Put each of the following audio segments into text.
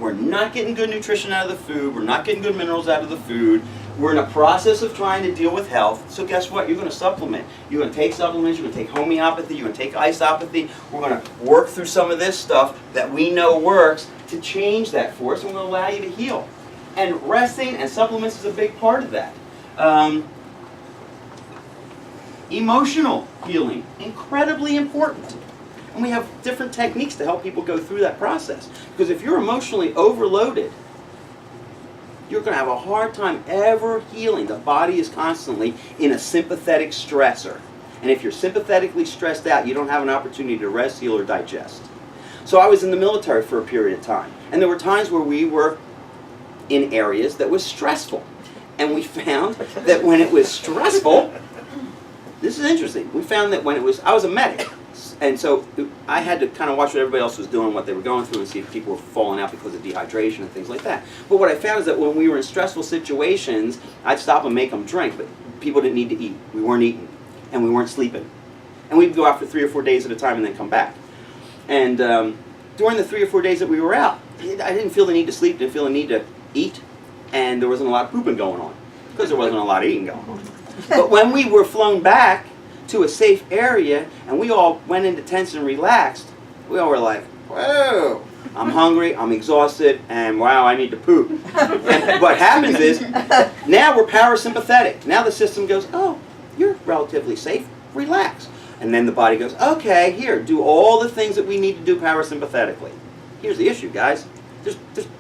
We're not getting good nutrition out of the food. We're not getting good minerals out of the food. We're in a process of trying to deal with health. So guess what? You're going to supplement. You're going to take supplements. You're going to take homeopathy. You're going to take isopathy. We're going to work through some of this stuff that we know works to change that for us, and we'll allow you to heal. And resting and supplements is a big part of that. Emotional healing, incredibly important. And we have different techniques to help people go through that process. Because if you're emotionally overloaded, you're going to have a hard time ever healing. The body is constantly in a sympathetic stressor. And if you're sympathetically stressed out, you don't have an opportunity to rest, heal, or digest. So I was in the military for a period of time. And there were times where we were in areas that was stressful. And we found that when it was stressful, this is interesting, we found that when it was, I was a medic. And so I had to kind of watch what everybody else was doing, what they were going through, and see if people were falling out because of dehydration and things like that. But what I found is that when we were in stressful situations, I'd stop and make them drink, but people didn't need to eat. We weren't eating, and we weren't sleeping. And we'd go out for 3 or 4 days at a time and then come back. And during the 3 or 4 days that we were out, I didn't feel the need to sleep, didn't feel the need to eat, and there wasn't a lot of pooping going on, because there wasn't a lot of eating going on. But when we were flown back to a safe area, and we all went into tents and relaxed, we all were like, whoa, I'm hungry, I'm exhausted, and wow, I need to poop. And what happens is, now we're parasympathetic. Now the system goes, oh, you're relatively safe, relax. And then the body goes, okay, here, do all the things that we need to do parasympathetically. Here's the issue, guys. There's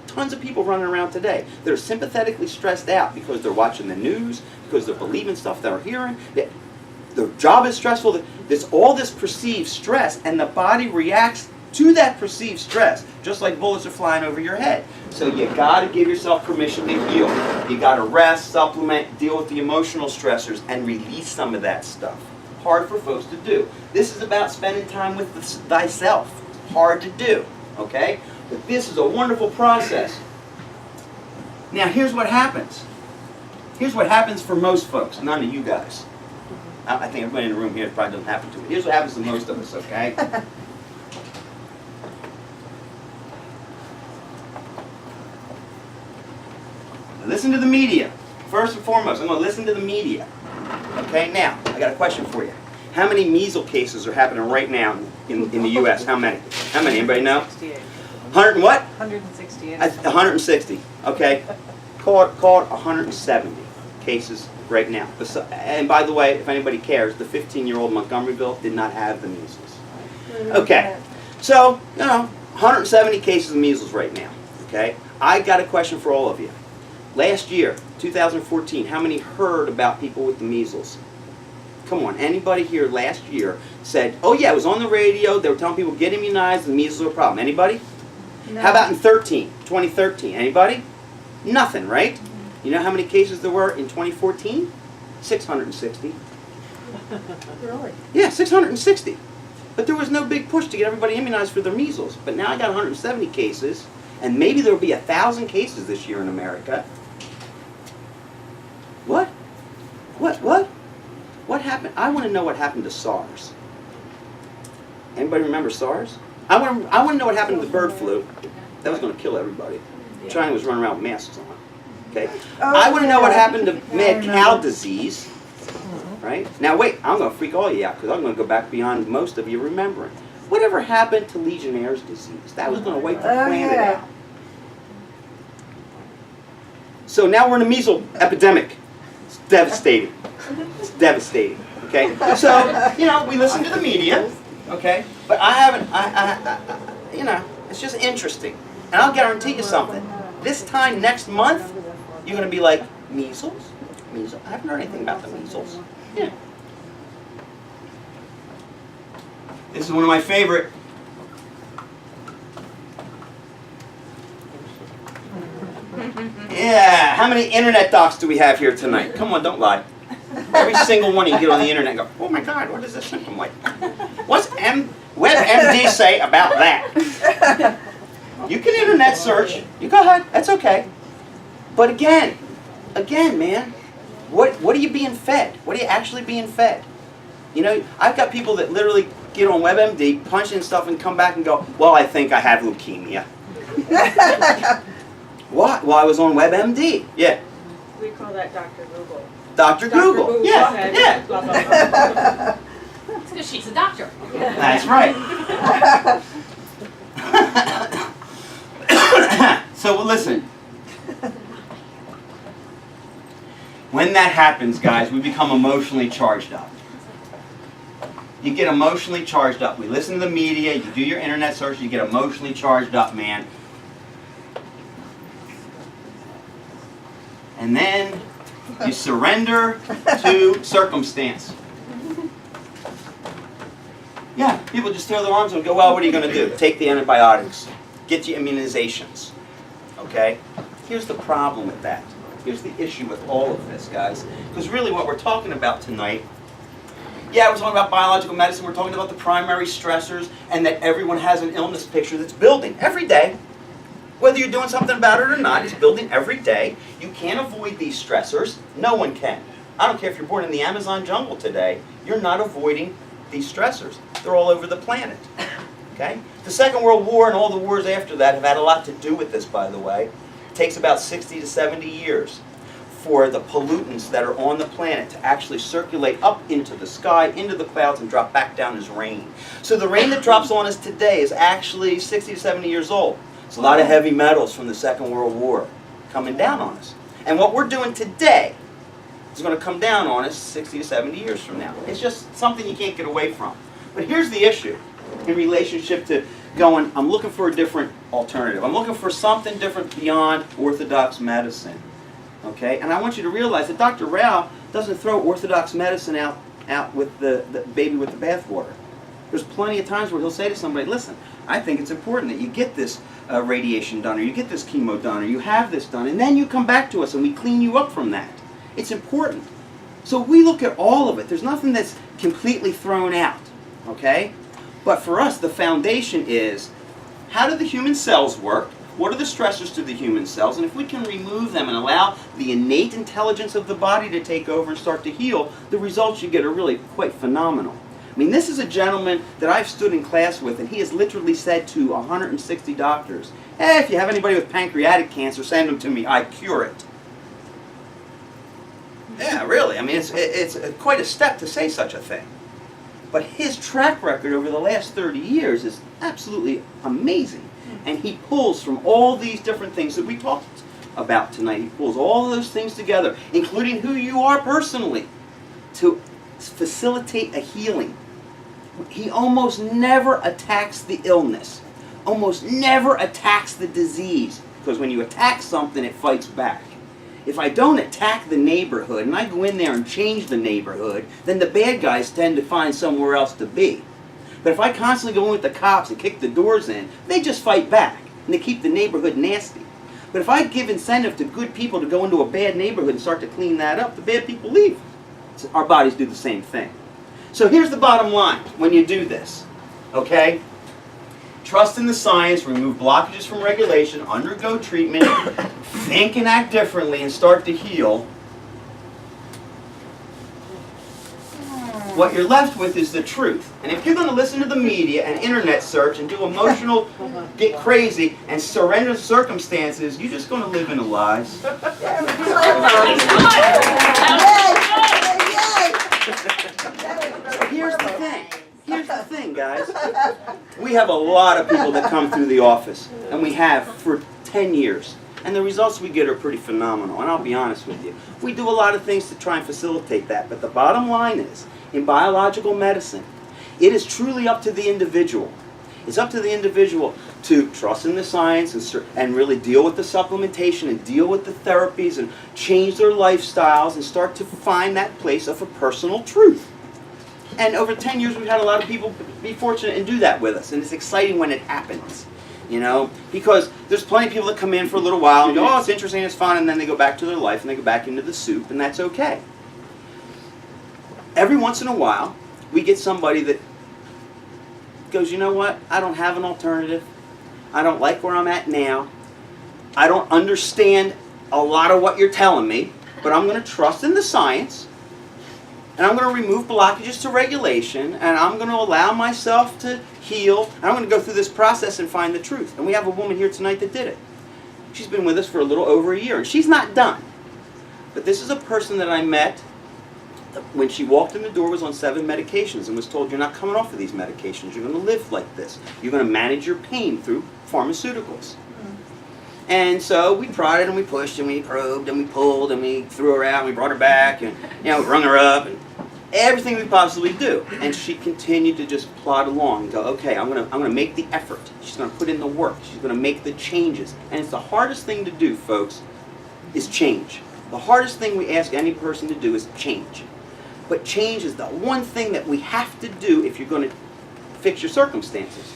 tons of people running around today that are sympathetically stressed out because they're watching the news, because they're believing stuff they're hearing. Their job is stressful. There's all this perceived stress, and the body reacts to that perceived stress, just like bullets are flying over your head. So you got to give yourself permission to heal. You got to rest, supplement, deal with the emotional stressors, and release some of that stuff. Hard for folks to do. This is about spending time with thyself. Hard to do, okay? But this is a wonderful process. Now here's what happens. Here's what happens for most folks, none of you guys. I think everybody in the room here probably doesn't happen to it. Here's what happens to most of us, okay? Listen to the media. First and foremost, I'm going to listen to the media. Okay, now, I got a question for you. How many measles cases are happening right now in the U.S.? How many? How many? Anybody know? 100 and what? 168. 160. Okay. Call it 170 cases right now. And by the way, if anybody cares, the 15-year-old Montgomeryville did not have the measles. Okay. So, 170 cases of measles right now. Okay. I got a question for all of you. Last year, 2014, how many heard about people with the measles? Come on, anybody here last year said, oh yeah, it was on the radio, they were telling people get immunized, the measles are a problem. Anybody? No. How about in 2013? Anybody? Nothing, right? You know how many cases there were in 2014? 660. Really? Yeah, 660. But there was no big push to get everybody immunized for their measles. But now I got 170 cases, and maybe there will be 1,000 cases this year in America. What? What happened? I want to know what happened to SARS. Anybody remember SARS? I want to know what happened to the bird flu. That was going to kill everybody. China was running around with masks on. Okay. I want to know what happened to mad cow disease. Right? Now wait, I'm going to freak all you out because I'm going to go back beyond most of you remembering. Whatever happened to Legionnaire's disease? That was going to wipe the planet out. So now we're in a measles epidemic. It's devastating. It's devastating. Okay? So, we listen to the media. Okay? But I haven't, it's just interesting. And I'll guarantee you something. This time next month, you're going to be like, measles? Measles? I haven't heard anything about the measles. Yeah. This is one of my favorite. Yeah, how many internet docs do we have here tonight? Come on, don't lie. Every single one you get on the internet and go, oh my God, what is this symptom like? What's WebMD say about that? You can internet search. You go ahead, that's okay. But again, man, what are you being fed? What are you actually being fed? I've got people that literally get on WebMD, punch in stuff, and come back and go, well, I think I have leukemia. What? Well, I was on WebMD. Yeah. We call that Dr. Google. Dr. Google. Yeah, yeah. Blah, blah, blah. It's because she's a doctor. That's right. So well, listen. When that happens, guys, we become emotionally charged up. You get emotionally charged up. We listen to the media, you do your internet search, you get emotionally charged up, man. And then you surrender to circumstance. Yeah, people just throw their arms up and go, well, what are you going to do? Take the antibiotics. Get your immunizations. Okay? Here's the problem with that. Here's the issue with all of this, guys. Because really what we're talking about tonight, yeah, we're talking about biological medicine, we're talking about the primary stressors, and that everyone has an illness picture that's building every day. Whether you're doing something about it or not, it's building every day. You can't avoid these stressors. No one can. I don't care if you're born in the Amazon jungle today, you're not avoiding these stressors. They're all over the planet. Okay? The Second World War and all the wars after that have had a lot to do with this, by the way. It takes about 60 to 70 years for the pollutants that are on the planet to actually circulate up into the sky, into the clouds, and drop back down as rain. So the rain that drops on us today is actually 60 to 70 years old. It's a lot of heavy metals from the Second World War coming down on us. And what we're doing today is going to come down on us 60 to 70 years from now. It's just something you can't get away from. But here's the issue in relationship to going, I'm looking for a different alternative. I'm looking for something different beyond orthodox medicine. Okay? And I want you to realize that Dr. Rao doesn't throw orthodox medicine out with the baby with the bathwater. There's plenty of times where he'll say to somebody, listen, I think it's important that you get this radiation done, or you get this chemo done, or you have this done, and then you come back to us and we clean you up from that. It's important. So we look at all of it. There's nothing that's completely thrown out. Okay? But for us, the foundation is, how do the human cells work? What are the stressors to the human cells? And if we can remove them and allow the innate intelligence of the body to take over and start to heal, the results you get are really quite phenomenal. I mean, this is a gentleman that I've stood in class with, and he has literally said to 160 doctors, hey, if you have anybody with pancreatic cancer, send them to me. I cure it. Yeah, really. I mean, it's quite a step to say such a thing. But his track record over the last 30 years is absolutely amazing. And he pulls from all these different things that we talked about tonight. He pulls all those things together, including who you are personally, to facilitate a healing. He almost never attacks the illness, almost never attacks the disease, because when you attack something, it fights back. If I don't attack the neighborhood and I go in there and change the neighborhood, then the bad guys tend to find somewhere else to be. But if I constantly go in with the cops and kick the doors in, they just fight back and they keep the neighborhood nasty. But if I give incentive to good people to go into a bad neighborhood and start to clean that up, the bad people leave. So our bodies do the same thing. So here's the bottom line when you do this, okay? Trust in the science, remove blockages from regulation, undergo treatment, think and act differently, and start to heal. What you're left with is the truth. And if you're going to listen to the media and internet search and do emotional, get crazy, and surrender to circumstances, you're just going to live in the lies. So here's the thing. Here's the thing, guys. We have a lot of people that come through the office, and we have for 10 years. And the results we get are pretty phenomenal, and I'll be honest with you. We do a lot of things to try and facilitate that, but the bottom line is, in biological medicine, it is truly up to the individual. It's up to the individual to trust in the science and really deal with the supplementation and deal with the therapies and change their lifestyles and start to find that place of a personal truth. And over 10 years, we've had a lot of people be fortunate and do that with us, and it's exciting when it happens. You know, because there's plenty of people that come in for a little while and go, oh, it's interesting, it's fun, and then they go back to their life and they go back into the soup, and that's okay. Every once in a while, we get somebody that goes, you know what, I don't have an alternative. I don't like where I'm at now. I don't understand a lot of what you're telling me, but I'm going to trust in the science, and I'm going to remove blockages to regulation, and I'm going to allow myself to heal, and I'm going to go through this process and find the truth. And we have a woman here tonight that did it. She's been with us for a little over a year, and she's not done. But this is a person that I met when she walked in the door, was on 7 medications and was told, you're not coming off of these medications, you're going to live like this. You're going to manage your pain through pharmaceuticals. And so we prodded and we pushed and we probed and we pulled and we threw her out and we brought her back and we rung her up and everything we possibly do. And she continued to just plod along and go, okay, I'm gonna make the effort. She's gonna put in the work. She's gonna make the changes. And it's the hardest thing to do, folks, is change. The hardest thing we ask any person to do is change. But change is the one thing that we have to do if you're going to fix your circumstances.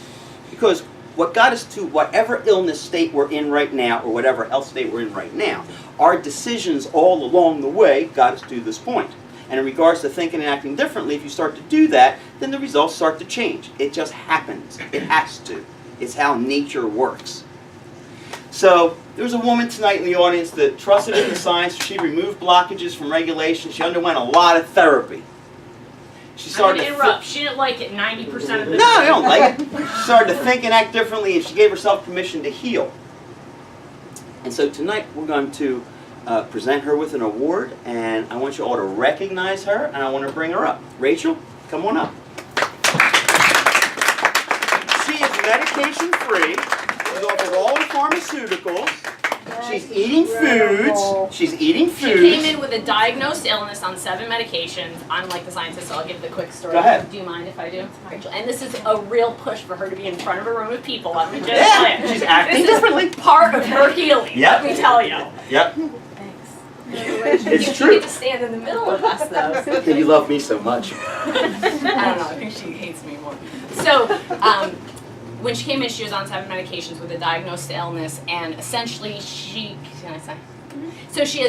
Because what got us to whatever illness state we're in right now, or whatever health state we're in right now, our decisions all along the way got us to this point. And in regards to thinking and acting differently, if you start to do that, then the results start to change. It just happens. It has to. It's how nature works. So there was a woman tonight in the audience that trusted in the science. She removed blockages from regulation. She underwent a lot of therapy. She started I'm gonna interrupt. She didn't like it 90% of the No, I don't like it. She started to think and act differently, and she gave herself permission to heal. And so tonight we're going to present her with an award, and I want you all to recognize her, and I want to bring her up. Rachel, come on up. She is medication-free. She's off of all the pharmaceuticals. She's eating foods. She's eating She foods. came in with a diagnosed illness on 7 medications. I'm like the scientist, so I'll give the quick story. Go ahead. Do you mind if I do? Rachel? And this is a real push for her to be in front of a room of people. Let me just Yeah, tell you. she's acting This differently. is part of her healing. Yep. Let me tell you. Yep. Thanks. It's You true. get to stand in the middle of us, though. You love me so much. I don't know. I think she hates me more. So, when she came in, she was on 7 medications with a diagnosed illness, and essentially she, can I say? So she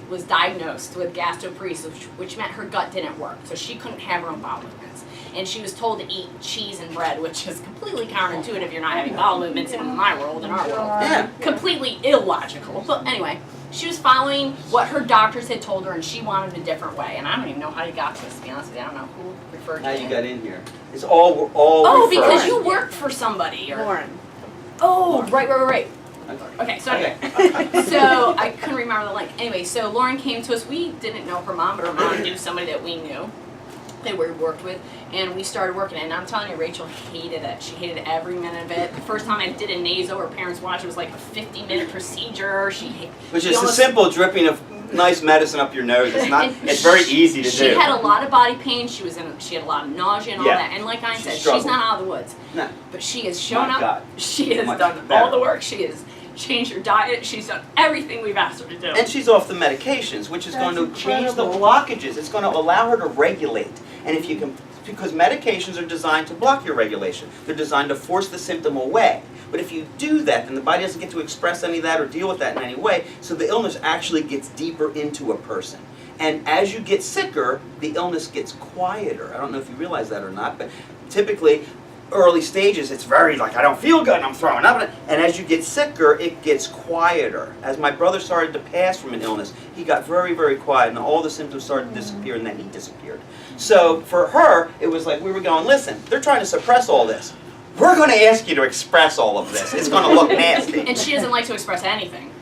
was diagnosed with gastroparesis, which meant her gut didn't work, so she couldn't have her own bowel movements. And she was told to eat cheese and bread, which is completely counterintuitive if you're not having bowel movements in my world, in our world. Yeah. Completely illogical. But anyway, she was following what her doctors had told her, and she wanted a different way. And I don't even know how you got to this, to be honest with you. I don't know who referred How to you it. got in here? It's all Oh, referred. because you worked for somebody. Or, Lauren. oh, right. Okay, so anyway. So I couldn't remember the link. Anyway, so Lauren came to us. We didn't know her mom, but her mom knew somebody that we knew that we worked with, and we started working it. And I'm telling you, Rachel hated it. She hated every minute of it. The first time I did a naso, her parents watched, it was like a 50-minute procedure. Which is a simple dripping of nice medicine up your nose. It's not. It's very easy to do. She had a lot of body pain. She had a lot of nausea and all Yeah. that. And like I said, she's struggled. not out of the woods. No. But she has shown My up. God. She has Much done better. all the work. She has changed her diet. She's done everything we've asked her to do. And she's off the medications, which is That's going to change the incredible. blockages. It's going to allow her to regulate. And if you can, because medications are designed to block your regulation. They're designed to force the symptom away. But if you do that, then the body doesn't get to express any of that or deal with that in any way, so the illness actually gets deeper into a person. And as you get sicker, the illness gets quieter. I don't know if you realize that or not, but typically, early stages, it's very like, I don't feel good and I'm throwing up. And as you get sicker, it gets quieter. As my brother started to pass from an illness, he got very, very quiet, and all the symptoms started to disappear, and then he disappeared. So for her, it was like we were going, listen, they're trying to suppress all this. We're going to ask you to express all of this. It's going to look nasty. And she doesn't like to express anything.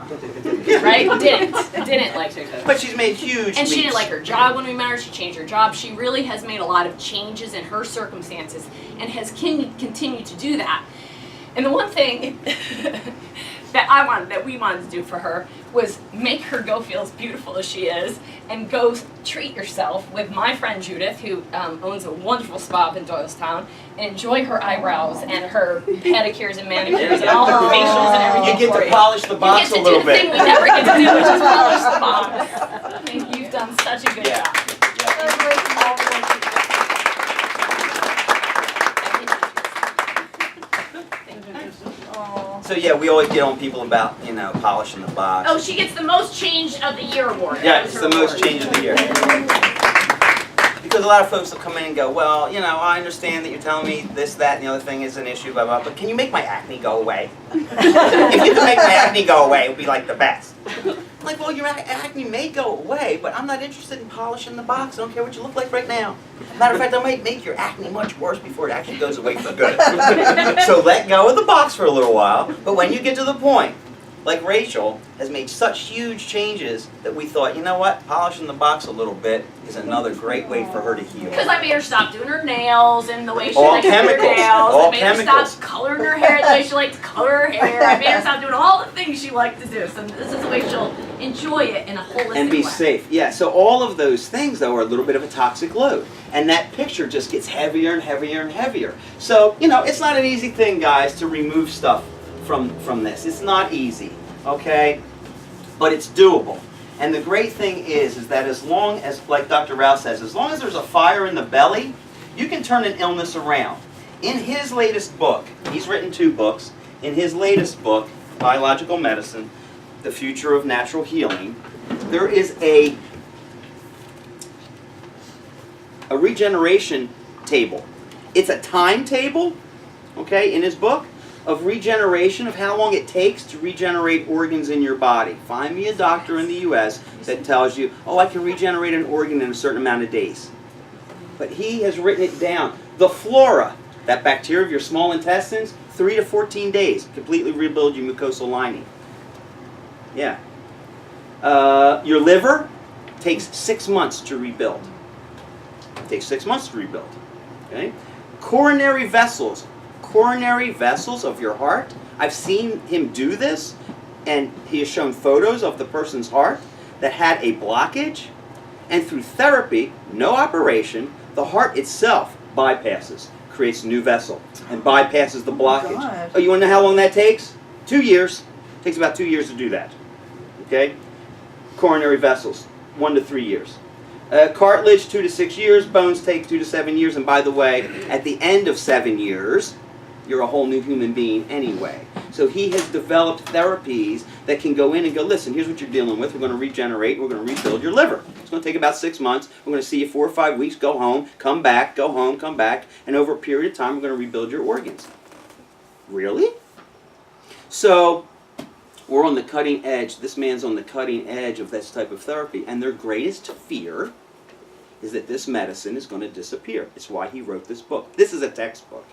Right? Didn't like to express. But she's made huge And she leaps. didn't like her job when we met her. She changed her job. She really has made a lot of changes in her circumstances and has continued to do that. And the one thing that we wanted to do for her was make her go feel as beautiful as she is and go treat yourself with my friend Judith, who owns a wonderful spa up in Doylestown, and enjoy her eyebrows and her pedicures and manicures and all her facials and everything. You get for to polish the box a You little get to do the thing bit. we never get to do, which is polish the box. I think you've done such a good Yeah. job. So yeah, we always get on people about, polishing the box. Oh, she gets the most change of the year award. Yeah, That was it's her the most award. change of the year. Because a lot of folks will come in and go, well, I understand that you're telling me this, that, and the other thing is an issue, blah, blah, but can you make my acne go away? If you can make my acne go away, it would be like the best. like, well, your acne may go away, but I'm not interested in polishing the box. I don't care what you look like right now. Matter of fact, I might make your acne much worse before it actually goes away for good. So let go of the box for a little while, but when you get to the point, like Rachel has made such huge changes that we thought, you know what, polishing the box a little bit is another great way for her to heal. Because I made her stop doing her nails and the way she All liked to do her chemicals. nails. All I made chemicals. her stop coloring her hair the way she liked to color her hair. I made her stop doing all the things she liked to do. So this is the way she'll enjoy it in a holistic way. And be safe. Yeah, so all of those things, though, are a little bit of a toxic load. And that picture just gets heavier and heavier and heavier. So, you know, it's not an easy thing, guys, to remove stuff from this. It's not easy, okay? But it's doable. And the great thing is that as long as, like Dr. Rouse says, as long as there's a fire in the belly, you can turn an illness around. In his latest book, he's written 2 books. In his latest book, Biological Medicine, The Future of Natural Healing, there is a regeneration table. It's a timetable, okay, in his book, of regeneration, of how long it takes to regenerate organs in your body. Find me a doctor in the U.S. that tells you, oh, I can regenerate an organ in a certain amount of days. But he has written it down. The flora, that bacteria of your small intestines, 3 to 14 days, completely rebuild your mucosal lining. Yeah. Your liver takes 6 months to rebuild. It takes 6 months to rebuild. Okay? Coronary vessels of your heart. I've seen him do this, and he has shown photos of the person's heart that had a blockage, and through therapy, no operation, the heart itself bypasses, creates a new vessel, and bypasses the blockage. Oh, you want to know how long that takes? 2 years. It takes about 2 years to do that. Okay? Coronary vessels, 1 to 3 years. Cartilage, 2 to 6 years. Bones take 2 to 7 years. And by the way, at the end of 7 years, you're a whole new human being anyway. So he has developed therapies that can go in and go, listen, here's what you're dealing with. We're going to regenerate. We're going to rebuild your liver. It's going to take about 6 months. We're going to see you 4 or 5 weeks. Go home, come back, go home, come back. And over a period of time, we're going to rebuild your organs. Really? So we're on the cutting edge. This man's on the cutting edge of this type of therapy. And their greatest fear is that this medicine is going to disappear. It's why he wrote this book. This is a textbook.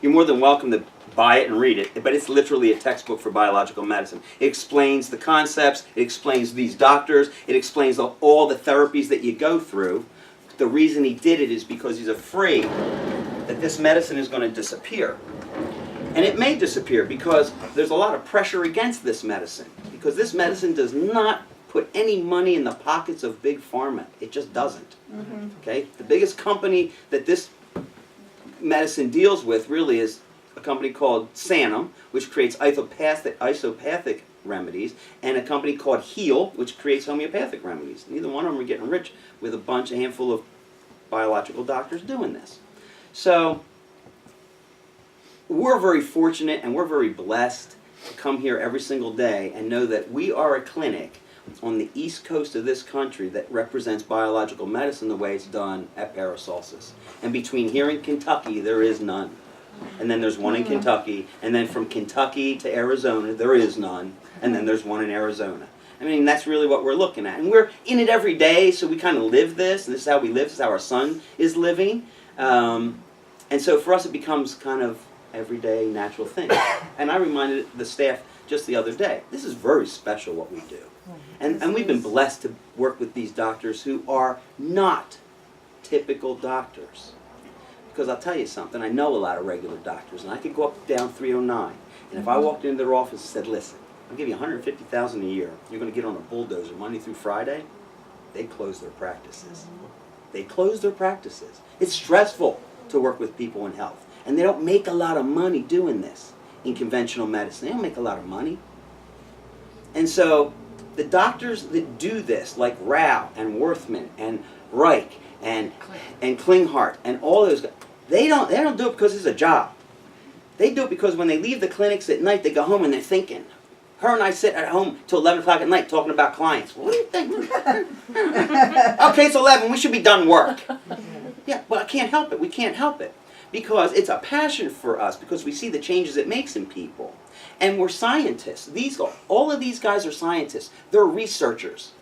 You're more than welcome to buy it and read it, but it's literally a textbook for biological medicine. It explains the concepts, it explains these doctors, it explains all the therapies that you go through. The reason he did it is because he's afraid that this medicine is going to disappear. And it may disappear because there's a lot of pressure against this medicine, because this medicine does not put any money in the pockets of big pharma. It just doesn't. Okay? The biggest company that this medicine deals with really is a company called Sanum, which creates isopathic remedies, and a company called Heal, which creates homeopathic remedies. Neither one of them are getting rich with a handful of biological doctors doing this. So we're very fortunate and we're very blessed to come here every single day and know that we are a clinic on the east coast of this country that represents biological medicine the way it's done at Paracelsus. And between here and Kentucky, there is none. And then there's one in Kentucky, and then from Kentucky to Arizona, there is none. And then there's one in Arizona. I mean, that's really what we're looking at. And we're in it every day, so we kind of live this, and this is how we live, this is how our son is living. And so for us, it becomes kind of everyday, natural thing. And I reminded the staff just the other day, this is very special what we do. And we've been blessed to work with these doctors who are not typical doctors. Because I'll tell you something, I know a lot of regular doctors, and I could go up down 309, and if I walked into their office and said, listen, I'll give you $150,000 a year, you're going to get on a bulldozer Monday through Friday, they'd close their practices. They close their practices. It's stressful to work with people in health, and they don't make a lot of money doing this in conventional medicine. They don't make a lot of money. And so the doctors that do this, like Rao and Worthman and Reich and Klinghardt and all those guys, they don't do it because it's a job. They do it because when they leave the clinics at night, they go home and they're thinking. Her and I sit at home till 11 o'clock at night talking about clients. What do you think? Okay, it's 11. We should be done work. Yeah, but I can't help it. We can't help it. Because it's a passion for us, because we see the changes it makes in people. And we're scientists. All of these guys are scientists. They're researchers.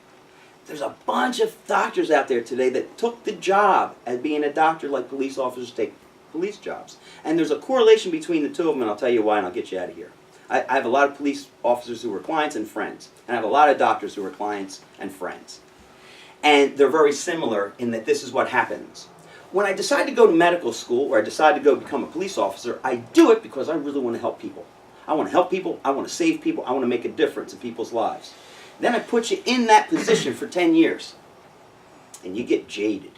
There's a bunch of doctors out there today that took the job as being a doctor like police officers take police jobs. And there's a correlation between the two of them, and I'll tell you why, and I'll get you out of here. I have a lot of police officers who were clients and friends, and I have a lot of doctors who are clients and friends. And they're very similar in that this is what happens. When I decide to go to medical school, or I decide to go become a police officer, I do it because I really want to help people. I want to help people, I want to save people, I want to make a difference in people's lives. Then I put you in that position for 10 years, and you get jaded.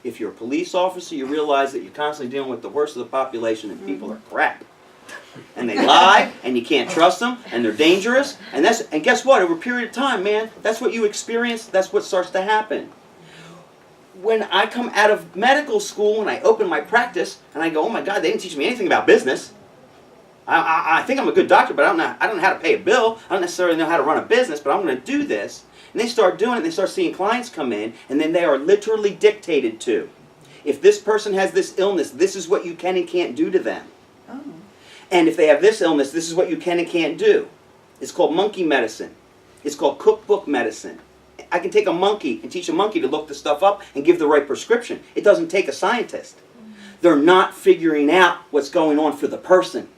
If you're a police officer, you realize that you're constantly dealing with the worst of the population, and people are crap. And they lie, and you can't trust them, and they're dangerous, and guess what? Over a period of time, man, that's what you experience, that's what starts to happen. When I come out of medical school and I open my practice, and I go, oh my God, they didn't teach me anything about business. I think I'm a good doctor, but I don't know how to pay a bill. I don't necessarily know how to run a business, but I'm going to do this. And they start doing it, and they start seeing clients come in, and then they are literally dictated to. If this person has this illness, this is what you can and can't do to them. Oh. And if they have this illness, this is what you can and can't do. It's called monkey medicine. It's called cookbook medicine. I can take a monkey and teach a monkey to look the stuff up and give the right prescription. It doesn't take a scientist. They're not figuring out what's going on for the person.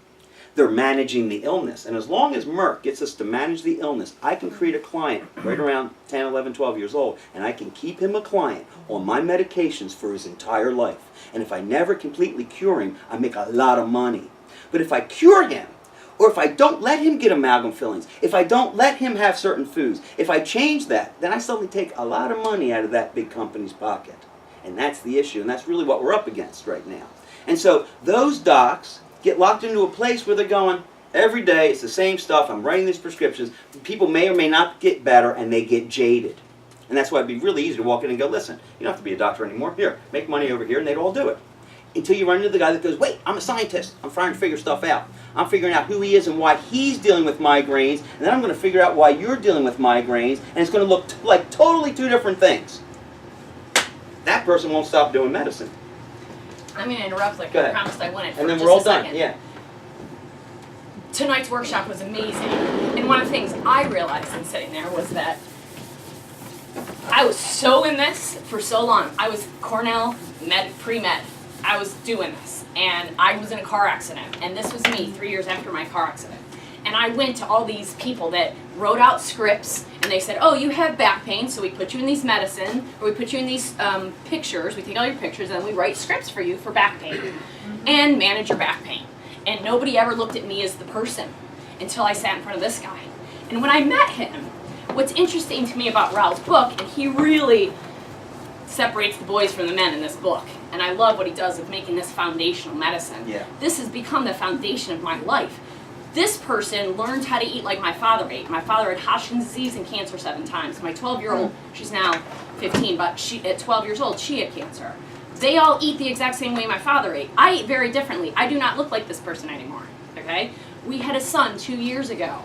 They're managing the illness. And as long as Merck gets us to manage the illness, I can create a client right around 10, 11, 12 years old, and I can keep him a client on my medications for his entire life. And if I never completely cure him, I make a lot of money. But if I cure him, or if I don't let him get amalgam fillings, if I don't let him have certain foods, if I change that, then I suddenly take a lot of money out of that big company's pocket. And that's the issue, and that's really what we're up against right now. And so those docs get locked into a place where they're going, every day it's the same stuff, I'm writing these prescriptions, people may or may not get better, and they get jaded. And that's why it'd be really easy to walk in and go, listen, you don't have to be a doctor anymore, here, make money over here, and they'd all do it. Until you run into the guy that goes, wait, I'm a scientist, I'm trying to figure stuff out. I'm figuring out who he is and why he's dealing with migraines, and then I'm going to figure out why you're dealing with migraines, and it's going to look like totally two different things. That person won't stop doing medicine. I'm going to interrupt like Go I ahead. promised I wouldn't. And then for we're all just a done, second. yeah. Tonight's workshop was amazing. And one of the things I realized in sitting there was that I was so in this for so long. I was Cornell pre-med. I was doing this. And I was in a car accident. And this was me 3 years after my car accident. And I went to all these people that wrote out scripts, and they said, oh, you have back pain, so we put you in these medicine, or we put you in these pictures, we take all your pictures, and we write scripts for you for back pain, and manage your back pain. And nobody ever looked at me as the person until I sat in front of this guy. And when I met him, what's interesting to me about Raul's book, and he really separates the boys from the men in this book, and I love what he does of making this foundational medicine. Yeah. This has become the foundation of my life. This person learned how to eat like my father ate. My father had Hodgkin's disease and cancer 7 times. My 12-year-old, she's now 15, but at 12 years old, she had cancer. They all eat the exact same way my father ate. I eat very differently. I do not look like this person anymore, okay? We had a son 2 years ago.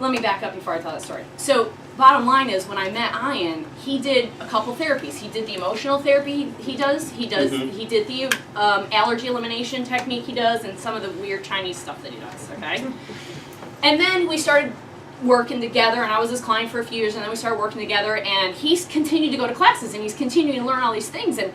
Let me back up before I tell that story. So, bottom line is, when I met Ian, he did a couple therapies. He did the emotional therapy he does. He did the allergy elimination technique he does, and some of the weird Chinese stuff that he does, okay? And then we started working together, and I was his client for a few years, and then we started working together, and he's continued to go to classes, and he's continuing to learn all these things, and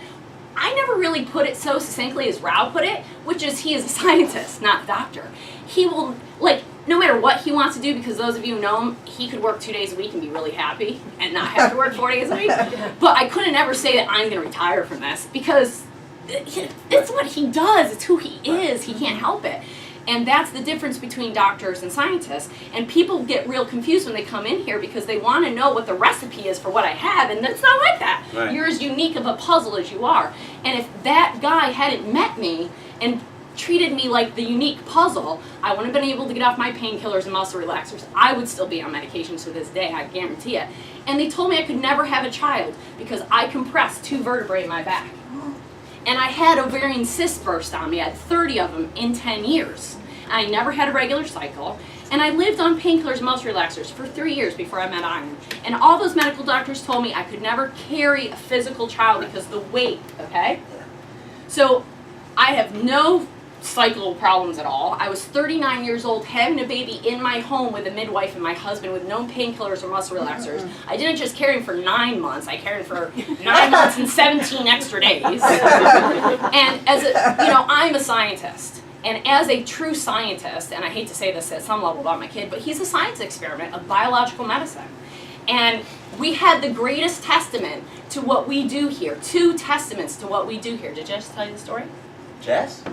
I never really put it so succinctly as Rao put it, which is he is a scientist, not a doctor. He will, like, no matter what he wants to do, because those of you who know him, he could work 2 days a week and be really happy and not have to work 4 days a week. But I couldn't ever say that I'm going to retire from this, because it's what he does. It's who he is. He can't help it. And that's the difference between doctors and scientists. And people get real confused when they come in here because they want to know what the recipe is for what I have, and it's not like that. Right. You're as unique of a puzzle as you are. And if that guy hadn't met me and treated me like the unique puzzle, I wouldn't have been able to get off my painkillers and muscle relaxers. I would still be on medication to this day, I guarantee it. And they told me I could never have a child because I compressed 2 vertebrae in my back. And I had ovarian cysts burst on me. I had 30 of them in 10 years. I never had a regular cycle. And I lived on painkillers and muscle relaxers for 3 years before I met Iron. And all those medical doctors told me I could never carry a physical child because of the weight, okay? So I have no cycle problems at all. I was 39 years old, having a baby in my home with a midwife and my husband with no painkillers or muscle relaxers. I didn't just carry him for 9 months, I carried him for 9 months and 17 extra days. And as a, you know, I'm a scientist. And as a true scientist, and I hate to say this at some level about my kid, but he's a science experiment of biological medicine. And we had the greatest testament to what we do here. 2 testaments to what we do here. Did Jess tell you the story? Jess?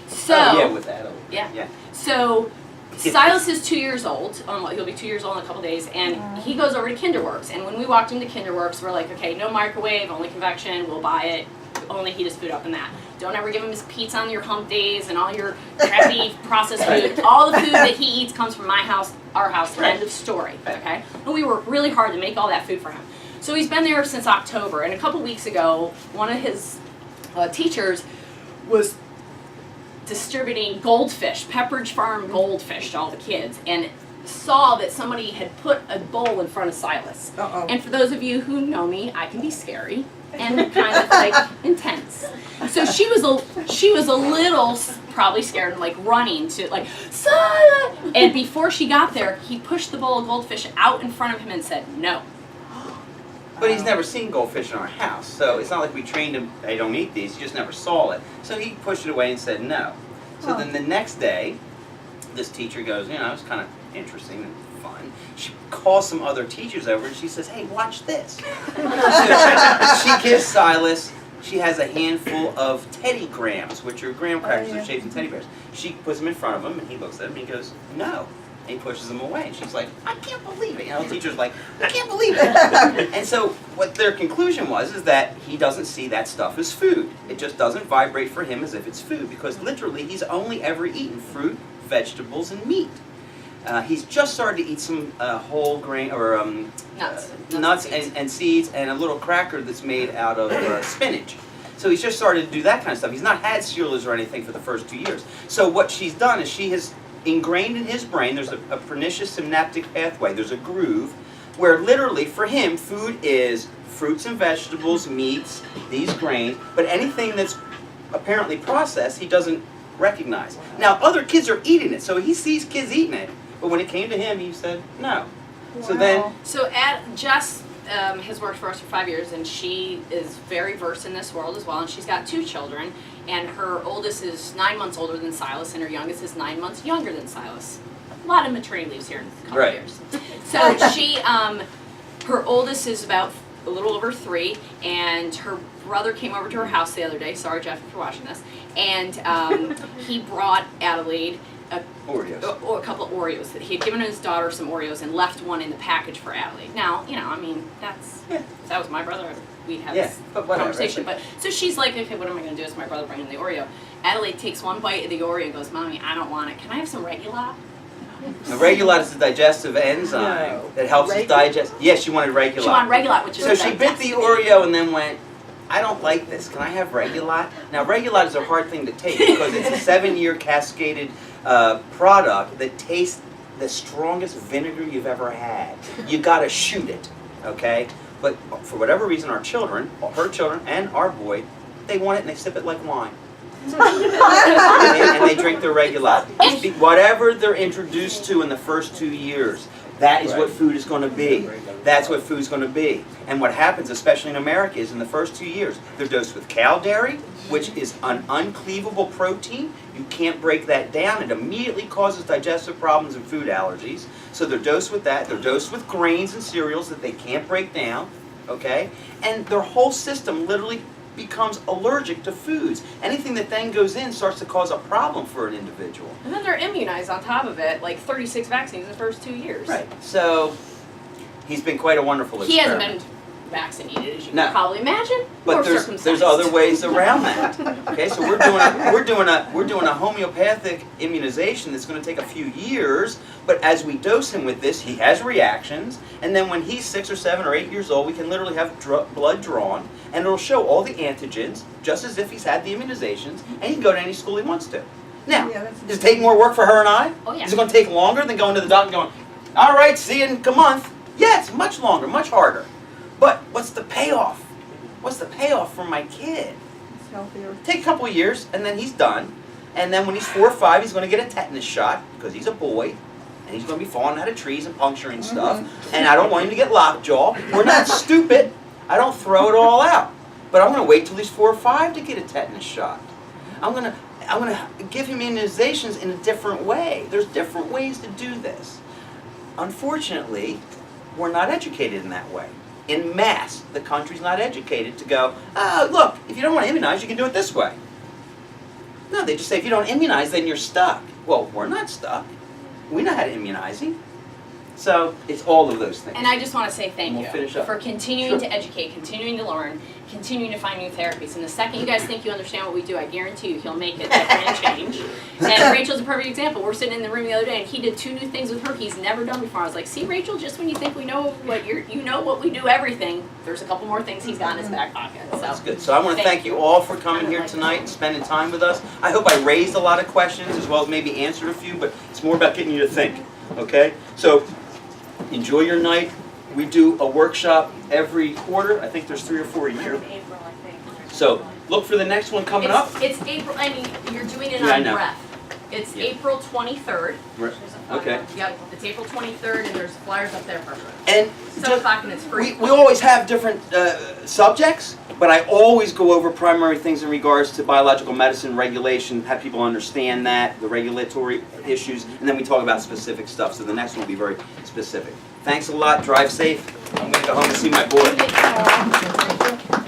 So, oh, yeah, with that. Yeah. So, Silas is 2 years old. He'll be 2 years old in a couple days, and he goes over to Kinderworks. And when we walked into Kinderworks, we're like, okay, no microwave, only convection. We'll buy it. Only heat his food up in that. Don't ever give him his pizza on your hump days and all your crappy processed food. All the food that he eats comes from my house, our house. End of story. Okay. And we worked really hard to make all that food for him. So he's been there since October. And a couple weeks ago, one of his teachers was distributing goldfish, Pepperidge Farm goldfish to all the kids, and saw that somebody had put a bowl in front of Silas. Uh-oh. And for those of you who know me, I can be scary and kind of like intense. So she was a little probably scared, like running to like Silas. And before she got there, he pushed the bowl of goldfish out in front of him and said no. But he's never seen goldfish in our house, so it's not like we trained him, they don't eat these, he just never saw it. So he pushed it away and said no. So then the next day, this teacher goes, you know, it's kind of interesting and fun. She calls some other teachers over and she says, hey, watch this. So she gives Silas, she has a handful of Teddy Grahams, which are graham crackers that are shaped in teddy bears. She puts them in front of him and he looks at him and he goes, no. And he pushes them away. And she's like, I can't believe it. You know, the teacher's like, I can't believe it. And so what their conclusion was is that he doesn't see that stuff as food. It just doesn't vibrate for him as if it's food because literally he's only ever eaten fruit, vegetables, and meat. He's just started to eat some whole grain or nuts and seeds and a little cracker that's made out of spinach. So he's just started to do that kind of stuff. He's not had cereals or anything for the first 2 years. So what she's done is she has ingrained in his brain, there's a pernicious synaptic pathway, there's a groove, where literally for him, food is fruits and vegetables, meats, these grains, but anything that's apparently processed, he doesn't recognize. Now, other kids are eating it, so he sees kids eating it, but when it came to him, he said no. Wow. So Jess has worked for us for 5 years, and she is very versed in this world as well, and she's got 2 children, and her oldest is 9 months older than Silas, and her youngest is 9 months younger than Silas. A lot of maternity leaves here in a couple years. So she, her oldest is about a little over 3, and her brother came over to her house the other day, sorry Jeff if you're watching this, and he brought Adelaide a couple of Oreos. That he had given his daughter some Oreos and left one in the package for Adelaide. Now, you know, I mean, if that was my brother, we'd have this conversation. But so she's like, okay, what am I going to do? Is my brother bringing the Oreo? Adelaide takes one bite of the Oreo and goes, Mommy, I don't want it. Can I have some Regulat? Now, Regulat is a digestive enzyme that helps us digest. Yes, she wanted Regulat. She wanted Regulat, which is so she bit the Oreo and then went, I don't like this. Can I have Regulat? Now, Regulat is a hard thing to take because it's a 7-year cascaded product that tastes the strongest vinegar you've ever had. You gotta shoot it, okay? But for whatever reason, our children, her children and our boy, they want it and they sip it like wine. and they drink their Regulat. Whatever they're introduced to in the first 2 years, that is what food is going to be. That's what food's going to be. And what happens, especially in America, is in the first 2 years, they're dosed with cow dairy, which is an uncleavable protein. You can't break that down. It immediately causes digestive problems and food allergies. So they're dosed with that. They're dosed with grains and cereals that they can't break down, okay? And their whole system literally becomes allergic to foods. Anything that then goes in starts to cause a problem for an individual. And then they're immunized on top of it, like 36 vaccines in the first 2 years. Right. So he's been quite a wonderful experiment. He hasn't been vaccinated, as you can probably imagine. But there's other ways around that. Okay, so we're doing a homeopathic immunization that's going to take a few years. But as we dose him with this, he has reactions, and then when he's 6 or 7 or 8 years old, we can literally have blood drawn, and it'll show all the antigens, just as if he's had the immunizations, and he can go to any school he wants to. Now, does it take more work for her and I? Oh, yeah. Is it going to take longer than going to the doctor and going, all right, see you in a month? Yeah, it's much longer, much harder. But what's the payoff? What's the payoff for my kid? It's healthier. Take a couple of years, and then he's done. And then when he's 4 or 5, he's going to get a tetanus shot because he's a boy. And he's going to be falling out of trees and puncturing stuff. And I don't want him to get lockjaw. We're not stupid. I don't throw it all out. But I'm going to wait till he's 4 or 5 to get a tetanus shot. I'm going to give him immunizations in a different way. There's different ways to do this. Unfortunately, we're not educated in that way. In mass, the country's not educated to go, oh, look, if you don't want to immunize, you can do it this way. No, they just say if you don't immunize, then you're stuck. Well, we're not stuck. We know how to immunize him. So it's all of those things. And I just want to say thank We'll you finish up. for continuing to educate, continuing to learn, continuing to find new therapies. And the second you guys think you understand what we do, I guarantee you he'll make it different and change. And Rachel's a perfect example. We're sitting in the room the other day and he did 2 new things with her he's never done before. I was like, see Rachel, just when you think we know what you know what we do everything, there's a couple more things he's got in his back pocket. So That's good. So I want to thank you all for coming here tonight and spending time with us. I hope I raised a lot of questions as well as maybe answered a few, but it's more about getting you to think. Okay? So enjoy your night. We do a workshop every quarter. I think there's 3 or 4 a year. April, I think. So look for the next one coming up. It's April, I mean, you're doing it Yeah, I on know. breath. It's Yeah. April 23rd. Okay. Yep, it's April 23rd and there's flyers up there for And 7 o'clock and it's free. we always have different subjects, but I always go over primary things in regards to biological medicine regulation, have people understand that, the regulatory issues, and then we talk about specific stuff. So the next one will be very specific. Thanks a lot. Drive safe. I'm going to go home and see my boy.